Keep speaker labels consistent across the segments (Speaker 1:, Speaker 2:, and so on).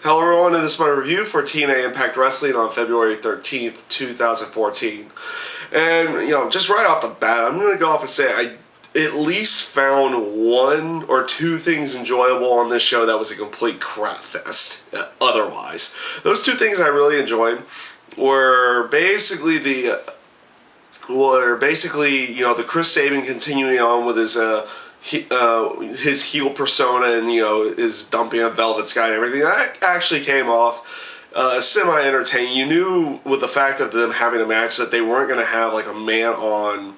Speaker 1: Hello everyone, and this is my review for TNA Impact Wrestling on February 13th, 2014. And, just right off the bat, I'm going to go off and say I at least found one or two things enjoyable on this show that was a complete crap fest otherwise. Those two things I really enjoyed were basically the Chris Sabin continuing on with his heel persona and his dumping of Velvet Sky and everything. That actually came off semi-entertaining. You knew with the fact of them having a match that they weren't going to have like a man-on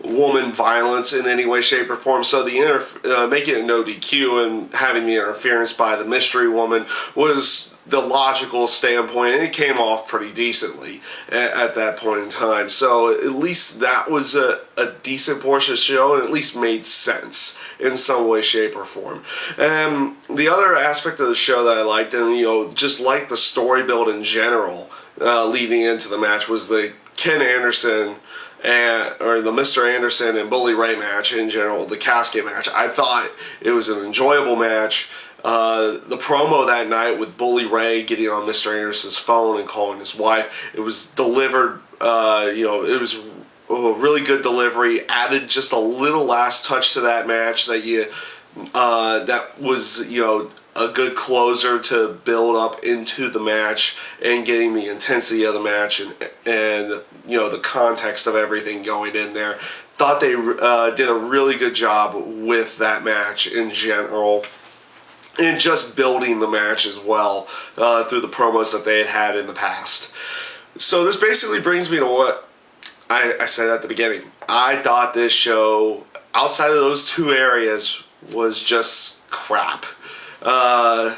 Speaker 1: woman violence in any way, shape, or form. So the making it no DQ and having the interference by the mystery woman was the logical standpoint, and it came off pretty decently at that point in time. So at least that was a decent portion of the show, and at least made sense in some way, shape, or form. And the other aspect of the show that I liked, and just like the story build in general leading into the match, was the Ken Anderson or the Mr. Anderson and Bully Ray match in general, the casket match. I thought it was an enjoyable match. The promo that night with Bully Ray getting on Mr. Anderson's phone and calling his wife, it was delivered, it was a really good delivery, added just a little last touch to that match that was, a good closer to build up into the match and getting the intensity of the match and the context of everything going in there. Thought they did a really good job with that match in general, and just building the match as well through the promos that they had in the past. So this basically brings me to what I said at the beginning. I thought this show, outside of those two areas, was just crap. And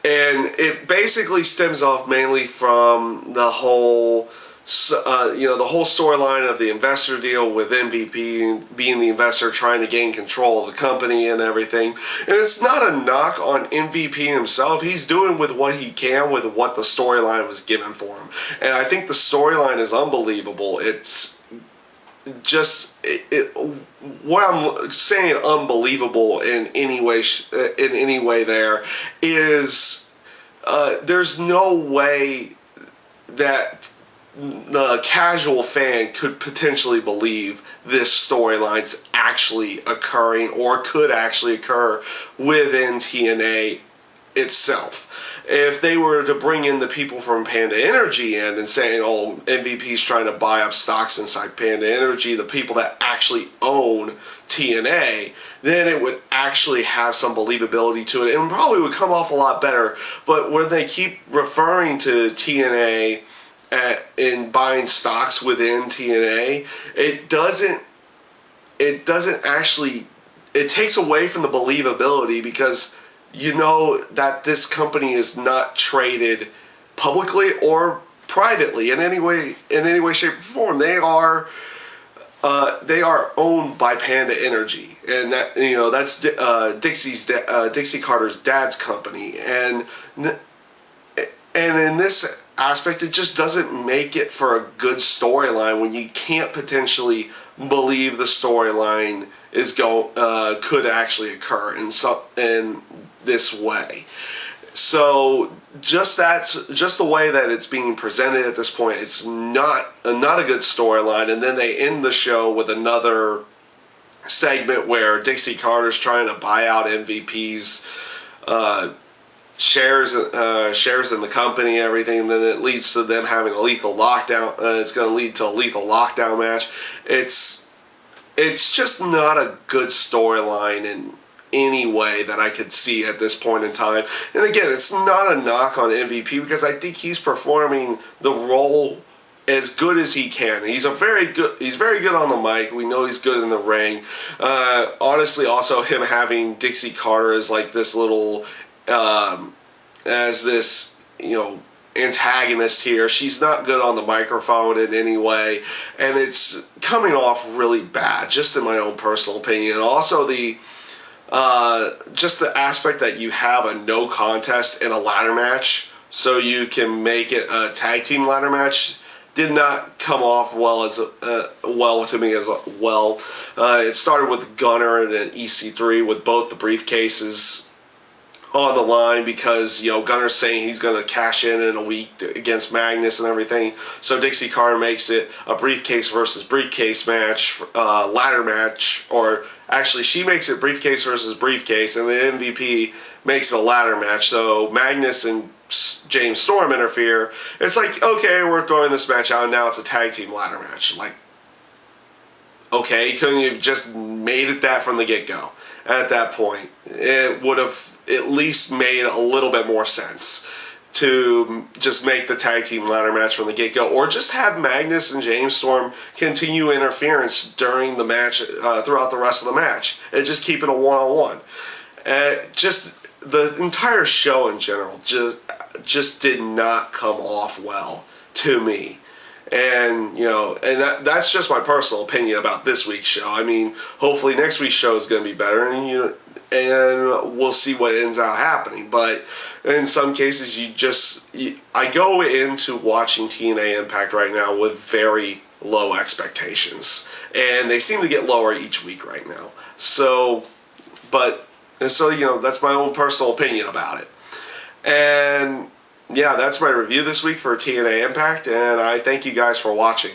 Speaker 1: it basically stems off mainly from the whole the whole storyline of the investor deal with MVP being the investor trying to gain control of the company and everything. And it's not a knock on MVP himself. He's doing with what he can with what the storyline was given for him. And I think the storyline is unbelievable. It's just what I'm saying unbelievable in any way there is there's no way that the casual fan could potentially believe this storyline's actually occurring or could actually occur within TNA itself. If they were to bring in the people from Panda Energy in and saying, oh, MVP's trying to buy up stocks inside Panda Energy, the people that actually own TNA, then it would actually have some believability to it and probably would come off a lot better. But when they keep referring to TNA in buying stocks within TNA, it takes away from the believability, because you know that this company is not traded publicly or privately in any way, shape, or form. They are owned by Panda Energy, and that's Dixie Carter's dad's company, and in this aspect, it just doesn't make it for a good storyline when you can't potentially believe the storyline could actually occur in this way. So just the way that it's being presented at this point, it's not a good storyline. And then they end the show with another segment where Dixie Carter's trying to buy out MVP's shares in the company and everything, and then it leads to them having a lethal lockdown. It's going to lead to a lethal lockdown match. It's just not a good storyline in any way that I could see at this point in time. And again, it's not a knock on MVP, because I think he's performing the role as good as he can. He's very good on the mic. We know he's good in the ring. Honestly, also him having Dixie Carter as like this little as this antagonist here. She's not good on the microphone in any way, and it's coming off really bad, just in my own personal opinion. Also just the aspect that you have a no contest in a ladder match so you can make it a tag team ladder match did not come off well to me as well. It started with Gunner and an EC3 with both the briefcases on the line because, you know, Gunner's saying he's going to cash in a week against Magnus and everything. So Dixie Carter makes it a briefcase versus briefcase match, ladder match, or actually she makes it briefcase versus briefcase, and the MVP makes it a ladder match. So Magnus and James Storm interfere. It's like, okay, we're throwing this match out, and now it's a tag team ladder match. Like, okay, couldn't you have just made it that from the get-go? At that point, it would have at least made a little bit more sense to just make the tag team ladder match from the get-go, or just have Magnus and James Storm continue interference during the match, throughout the rest of the match, and just keep it a one-on-one. Just the entire show in general just did not come off well to me. And, you know, and that's just my personal opinion about this week's show. I mean, hopefully next week's show is going to be better, and, you know, and we'll see what ends up happening. But in some cases, I go into watching TNA Impact right now with very low expectations, and they seem to get lower each week right now. So, you know, that's my own personal opinion about it. And yeah, that's my review this week for TNA Impact, and I thank you guys for watching.